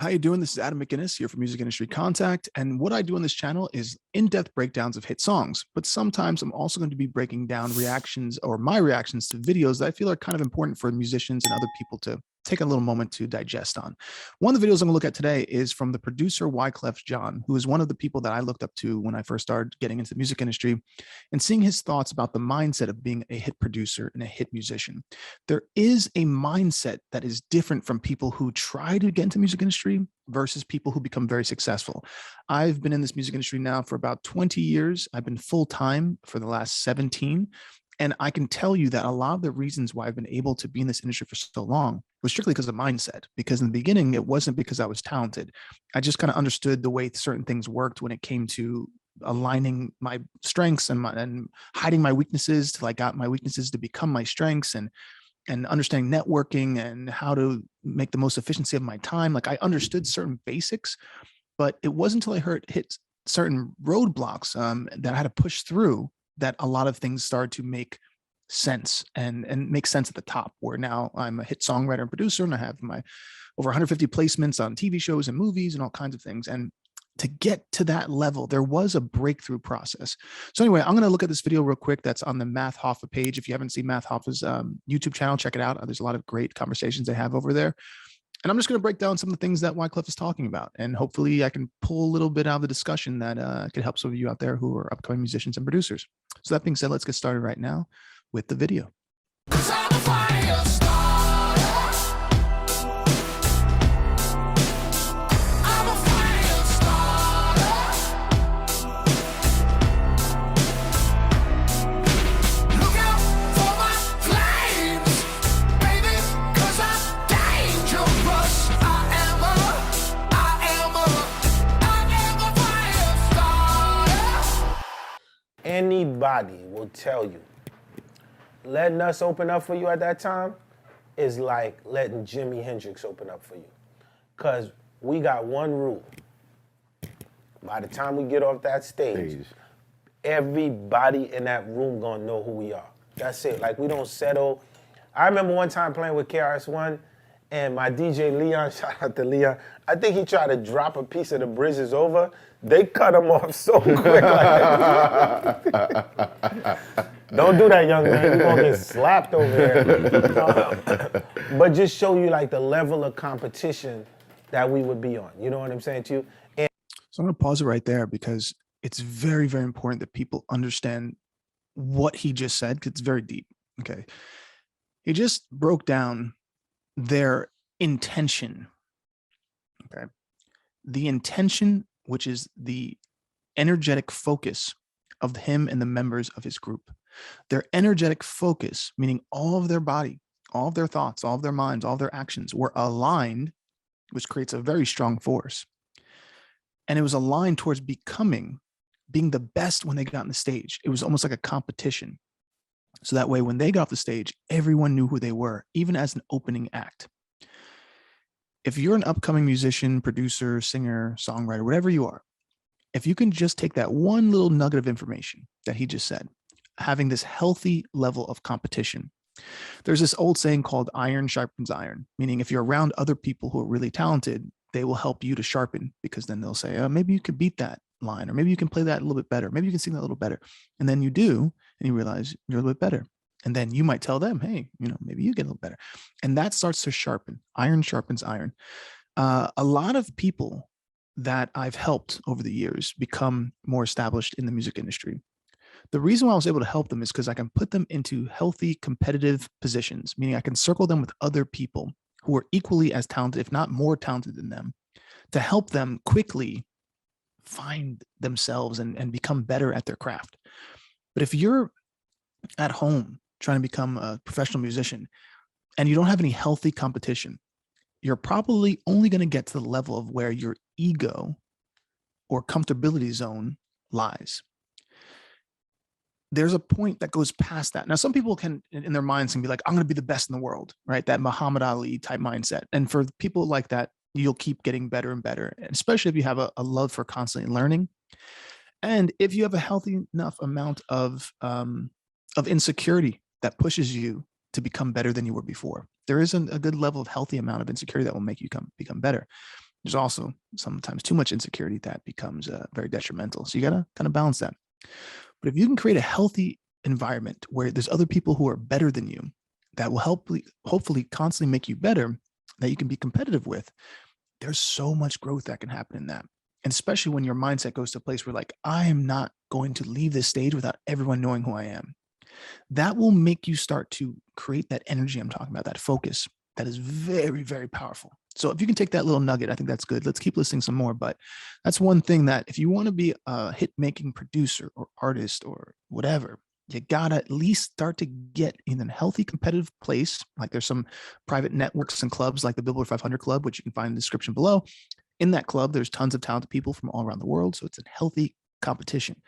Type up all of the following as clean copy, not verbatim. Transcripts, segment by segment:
How you doing? This is Adam McInnis here from Music Industry Contact. And what I do on this channel is in-depth breakdowns of hit songs. But sometimes I'm also going to be breaking down reactions or my reactions to videos that I feel are kind of important for musicians and other people to take a little moment to digest on. One of the videos I'm going to look at today is from the producer Wyclef Jean, who is one of the people that I looked up to when I first started getting into the music industry, and seeing his thoughts about the mindset of being a hit producer and a hit musician. There is a mindset that is different from people who try to get into music industry versus people who become very successful. I've been in this music industry now for about 20 years. I've been full-time for the last 17. And I can tell you that a lot of the reasons why I've been able to be in this industry for so long was strictly because of mindset. Because in the beginning, it wasn't because I was talented. I just kind of understood the way certain things worked when it came to aligning my strengths and hiding my weaknesses till I got my weaknesses to become my strengths, and understanding networking and how to make the most efficiency of my time. Like, I understood certain basics, but it wasn't until I hit certain roadblocks that I had to push through that a lot of things started to make sense and make sense at the top, where now I'm a hit songwriter and producer, and I have my over 150 placements on TV shows and movies and all kinds of things. And to get to that level, there was a breakthrough process. So anyway, I'm going to look at this video real quick. That's on the Math Hoffa page. If you haven't seen Math Hoffa's YouTube channel, check it out. There's a lot of great conversations they have over there. And I'm just going to break down some of the things that Wyclef is talking about. And hopefully I can pull a little bit out of the discussion that could help some of you out there who are upcoming musicians and producers. So that being said, let's get started right now with the video. Anybody will tell you, letting us open up for you at that time is like letting Jimi Hendrix open up for you. Because we got one rule. By the time we get off that stage, everybody in that room gonna know who we are. That's it. Like, we don't settle. I remember one time playing with KRS-One, and my DJ Leon, shout out to Leon, I think he tried to drop a piece of the Bridges Over. They cut him off so quick. Like, don't do that, young man. You're going to get slapped over there. But just show you, like, the level of competition that we would be on. You know what I'm saying to you? And so I'm going to pause it right there, because it's very, very important that people understand what he just said, because it's very deep. Okay. He just broke down their intention. Okay. The intention, which is the energetic focus of him and the members of his group. Their energetic focus, meaning all of their body, all of their thoughts, all of their minds, all of their actions were aligned, which creates a very strong force. And it was aligned towards being the best when they got on the stage. It was almost like a competition. So that way, when they got off the stage, everyone knew who they were, even as an opening act. If you're an upcoming musician, producer, singer, songwriter, whatever you are, if you can just take that one little nugget of information that he just said, having this healthy level of competition. There's this old saying called iron sharpens iron, meaning if you're around other people who are really talented, they will help you to sharpen, because then they'll say, oh, maybe you could beat that line, or maybe you can play that a little bit better. Maybe you can sing that a little better. And then you do, and you realize you're a little bit better. And then you might tell them, hey, maybe you get a little better. And that starts to sharpen. Iron sharpens iron. A lot of people that I've helped over the years become more established in the music industry. The reason why I was able to help them is because I can put them into healthy, competitive positions, meaning I can circle them with other people who are equally as talented, if not more talented than them, to help them quickly find themselves and become better at their craft. But if you're at home trying to become a professional musician and you don't have any healthy competition, you're probably only going to get to the level of where your ego or comfortability zone lies. There's a point that goes past that. Now, some people can, in their minds, can be like, I'm going to be the best in the world, right? That Muhammad Ali type mindset. And for people like that, you'll keep getting better and better, especially if you have a love for constantly learning. And if you have a healthy enough amount of insecurity that pushes you to become better than you were before. There isn't a good level of healthy amount of insecurity that will make you become better. there's also sometimes too much insecurity that becomes very detrimental. So you got to kind of balance that. But if you can create a healthy environment where there's other people who are better than you that will hopefully constantly make you better, that you can be competitive with, there's so much growth that can happen in that. And especially when your mindset goes to a place where like, I am not going to leave this stage without everyone knowing who I am. That will make you start to create that energy I'm talking about, that focus that is very, very powerful. So if you can take that little nugget, I think that's good. Let's keep listening some more. But that's one thing that if you want to be a hit making producer or artist or whatever, you gotta at least start to get in a healthy competitive place. Like there's some private networks and clubs like the Billboard 500 Club, which you can find in the description below. In that club, there's tons of talented people from all around the world. So it's a healthy competition.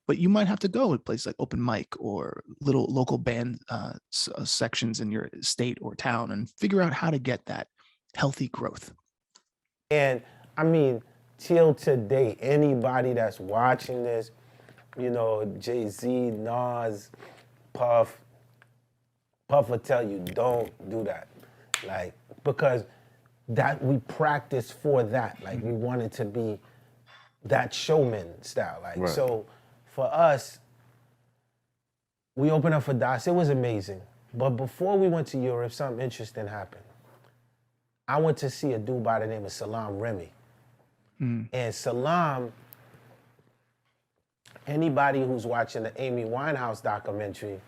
But you might have to go to places like open mic or little local band sections in your state or town and figure out how to get that healthy growth. And I mean, till today, anybody that's watching this, you know, Jay-Z, Nas, Puff will tell you, don't do that. Like, because that we practice for that. Like, we wanted to be that showman style. Like, right. So for us, we opened up for Das. It was amazing. But before we went to Europe, something interesting happened. I went to see a dude by the name of Salam Remy. And Salam, anybody who's watching the Amy Winehouse documentary,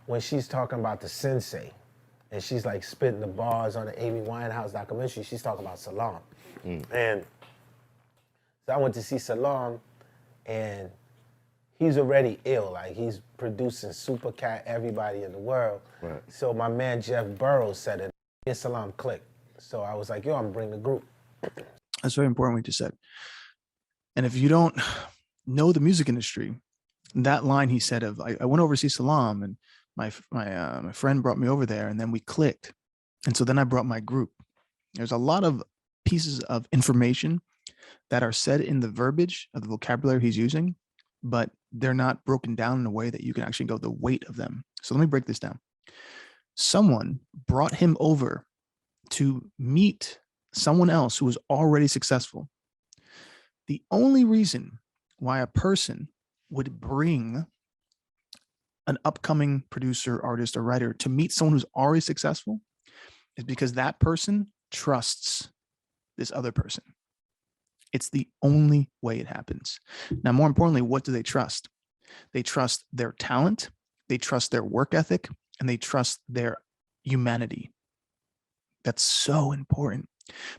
when she's talking about the sensei, and she's like spitting the bars on the Amy Winehouse documentary, she's talking about Salam. And so I went to see Salam, and he's already ill. Like, he's producing Super Cat, everybody in the world. Right. So my man Jeff Burrows said it, and Salam clicked. So I was like, yo, I'm gonna bring the group. That's very important what you just said. And if you don't know the music industry, that line he said of, I went over to see Salam, and my friend brought me over there, and then we clicked. And so then I brought my group. There's a lot of pieces of information that are said in the verbiage of the vocabulary he's using, but they're not broken down in a way that you can actually go the weight of them. So let me break this down. Someone brought him over to meet someone else who was already successful. The only reason why a person would bring an upcoming producer, artist, or writer to meet someone who's already successful is because that person trusts this other person. It's the only way it happens. Now, more importantly, what do they trust? They trust their talent, they trust their work ethic, and they trust their humanity. That's so important.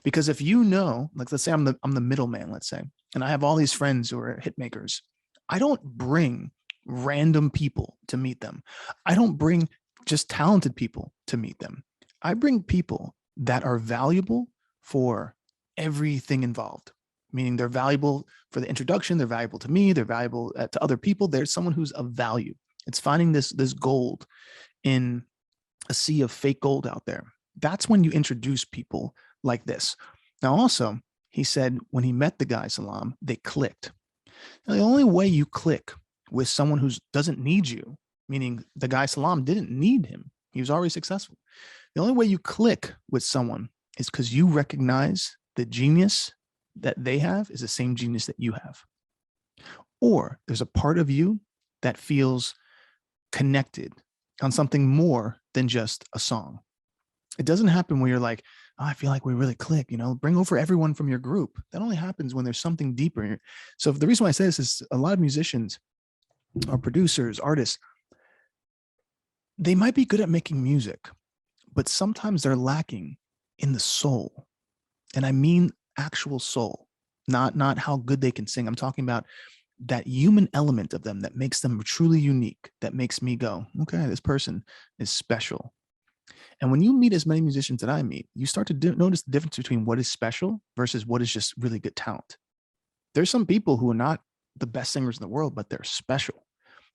Because if you know, like, let's say I'm the middleman, let's say, and I have all these friends who are hit makers, I don't bring random people to meet them. I don't bring just talented people to meet them. I bring people that are valuable for everything involved, meaning they're valuable for the introduction, they're valuable to me, they're valuable to other people. There's someone who's of value. It's finding this gold in a sea of fake gold out there. That's when you introduce people like this. Now, also, he said when he met the guy, Salam, they clicked. Now, the only way you click with someone who doesn't need you, meaning the guy Salam didn't need him, he was already successful. The only way you click with someone is because you recognize the genius that they have is the same genius that you have. Or there's a part of you that feels connected on something more than just a song. It doesn't happen when you're like, oh, I feel like we really click, bring over everyone from your group. That only happens when there's something deeper. So the reason why I say this is a lot of musicians or producers, artists, they might be good at making music, but sometimes they're lacking in the soul. And I mean actual soul, not how good they can sing. I'm talking about that human element of them that makes them truly unique, that makes me go, okay, this person is special. And when you meet as many musicians that I meet, you start to notice the difference between what is special versus what is just really good talent. There's some people who are not the best singers in the world, but they're special.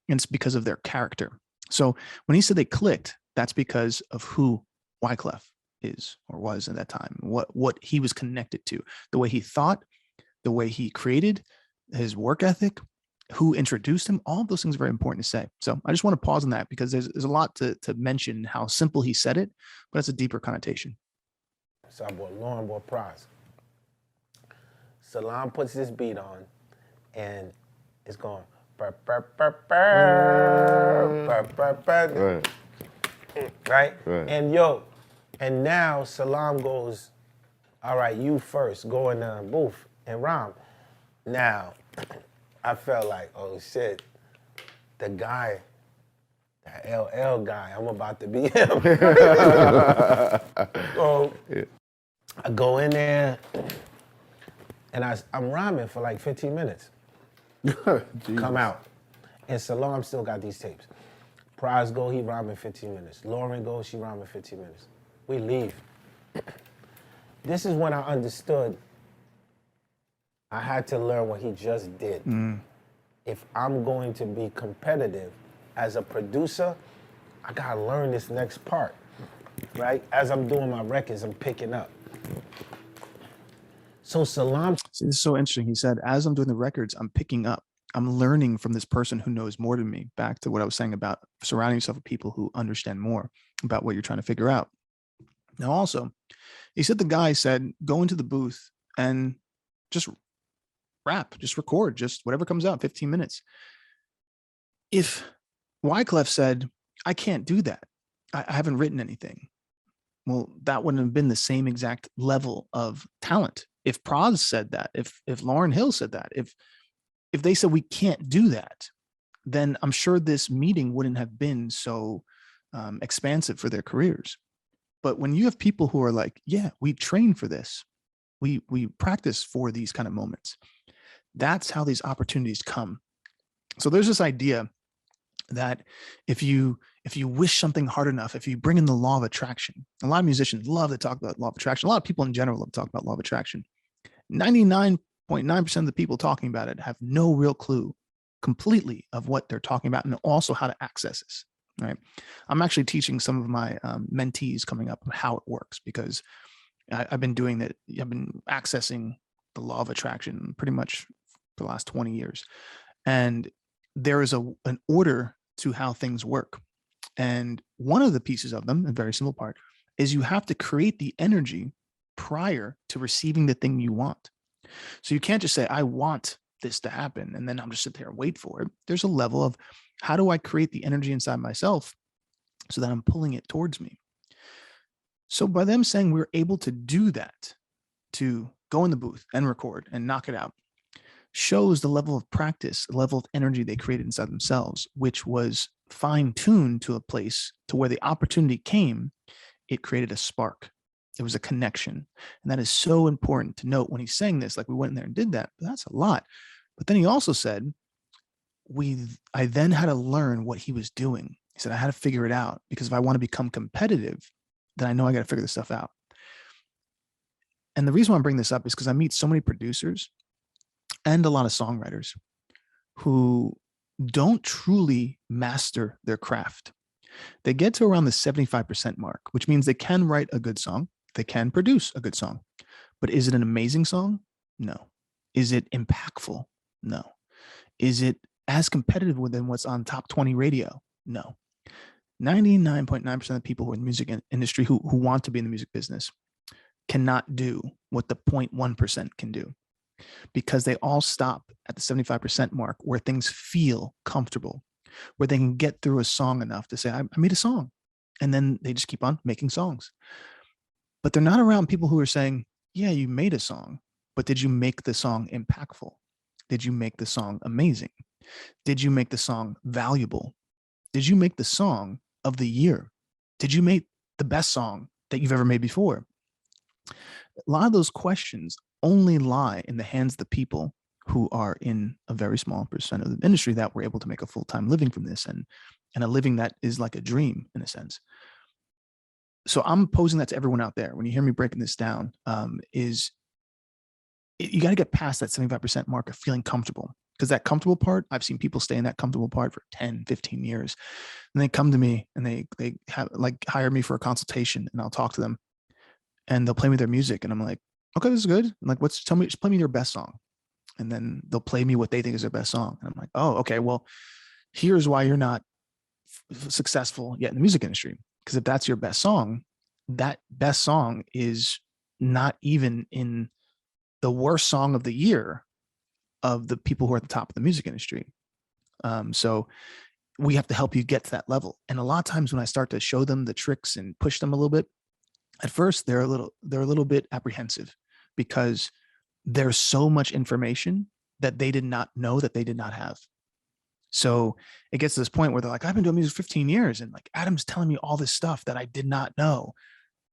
And it's because of their character. So when he said they clicked, that's because of who Wyclef is or was at that time, what he was connected to, the way he thought, the way he created, his work ethic, who introduced him. All of those things are very important to say. So I just want to pause on that because there's a lot to mention how simple he said it, but it's a deeper connotation. So I bought Lauren, bought Prize. Salam puts this beat on, and it's going. Burr, burr, burr, burr, burr, burr, burr. Right? And and now Salam goes, all right, you first, go in the booth and rhyme. Now, I felt like, oh shit, the guy, that LL guy, I'm about to be him. So I go in there and I'm rhyming for like 15 minutes. Come out. And Salam still got these tapes. Prize go, he rhyming 15 minutes. Lauren go, she rhyming 15 minutes. We leave. This is when I understood I had to learn what he just did. If I'm going to be competitive as a producer, I gotta learn this next part, right? As I'm doing my records, I'm picking up. So Salam. See, this is so interesting. He said, as I'm doing the records, I'm picking up. I'm learning from this person who knows more than me. Back to what I was saying about surrounding yourself with people who understand more about what you're trying to figure out. Now, also, he said the guy said, go into the booth and just rap, just record, just whatever comes out, 15 minutes. If Wyclef said, I can't do that, I haven't written anything, well, that wouldn't have been the same exact level of talent. If Praz said that, if Lauryn Hill said that, if they said we can't do that, then I'm sure this meeting wouldn't have been so expansive for their careers. But when you have people who are like, yeah, we train for this, we practice for these kind of moments, that's how these opportunities come. So there's this idea that if you wish something hard enough, if you bring in the law of attraction, a lot of musicians love to talk about law of attraction. A lot of people in general love to talk about law of attraction. 99.9% of the people talking about it have no real clue completely of what they're talking about and also how to access this. Right. I'm actually teaching some of my mentees coming up how it works, because I've been doing that. I've been accessing the law of attraction pretty much for the last 20 years. And there is an order to how things work. And one of the pieces of them, a very simple part, is you have to create the energy prior to receiving the thing you want. So you can't just say, I want this to happen, and then I'm just sit there and wait for it. There's a level of, how do I create the energy inside myself so that I'm pulling it towards me? So by them saying we're able to do that, to go in the booth and record and knock it out, shows the level of practice, the level of energy they created inside themselves, which was fine-tuned to a place to where the opportunity came, it created a spark. It was a connection. And that is so important to note when he's saying this, like we went in there and did that, but that's a lot. But then he also said, I then had to learn what he was doing. He said, I had to figure it out, because if I want to become competitive, then I know I got to figure this stuff out. And the reason why I'm bringing this up is because I meet so many producers and a lot of songwriters who don't truly master their craft. They get to around the 75% mark, which means they can write a good song. They can produce a good song. But is it an amazing song? No. Is it impactful? No. Is it as competitive within what's on top 20 radio? No. 99.9% of the people who are in the music industry who want to be in the music business cannot do what the 0.1% can do, because they all stop at the 75% mark where things feel comfortable, where they can get through a song enough to say, I made a song. And then they just keep on making songs. But they're not around people who are saying, yeah, you made a song, but did you make the song impactful? Did you make the song amazing? Did you make the song valuable? Did you make the song of the year? Did you make the best song that you've ever made before? A lot of those questions only lie in the hands of the people who are in a very small percent of the industry that were able to make a full-time living from this, and a living that is like a dream in a sense. So I'm posing that to everyone out there. When you hear me breaking this down, you got to get past that 75% mark of feeling comfortable, because that comfortable part, I've seen people stay in that comfortable part for 10, 15 years. And they come to me and they have like hire me for a consultation, and I'll talk to them and they'll play me their music. And I'm like, okay, this is good. I'm like, just play me your best song. And then they'll play me what they think is their best song. And I'm like, oh, okay, well, here's why you're not successful yet in the music industry. Because if that's your best song, that best song is not even in the worst song of the year of the people who are at the top of the music industry. So we have to help you get to that level. And a lot of times when I start to show them the tricks and push them a little bit, at first they're a little bit apprehensive because there's so much information that they did not know that they did not have. So it gets to this point where they're like, I've been doing music 15 years and like Adam's telling me all this stuff that I did not know.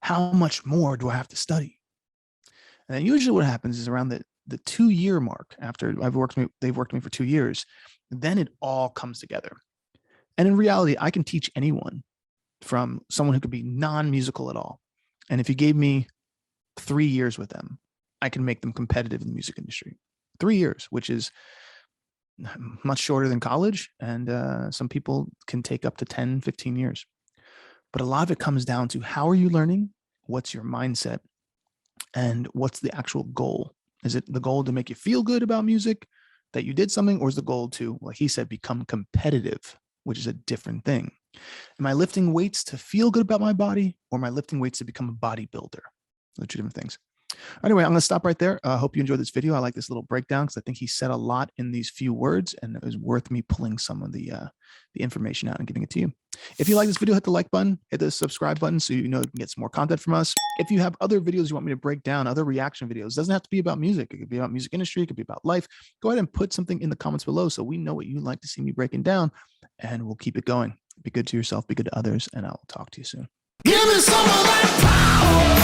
How much more do I have to study? And then usually what happens is around the 2-year mark, after they've worked with me for 2 years, then it all comes together. And in reality, I can teach anyone, from someone who could be non-musical at all. And if you gave me 3 years with them, I can make them competitive in the music industry. 3 years, which is much shorter than college. And some people can take up to 10, 15 years. But a lot of it comes down to how are you learning? What's your mindset? And what's the actual goal? Is it the goal to make you feel good about music, that you did something, or is the goal to, like he said, become competitive, which is a different thing? Am I lifting weights to feel good about my body, or am I lifting weights to become a bodybuilder? Those are two different things. Anyway, I'm going to stop right there. I hope you enjoyed this video. I like this little breakdown because I think he said a lot in these few words, and it was worth me pulling some of the information out and giving it to you. If you like this video, hit the like button, hit the subscribe button so you know you can get some more content from us. If you have other videos you want me to break down, other reaction videos, it doesn't have to be about music. It could be about music industry. It could be about life. Go ahead and put something in the comments below so we know what you like to see me breaking down, and we'll keep it going. Be good to yourself, be good to others, and I will talk to you soon. Give me some of that power.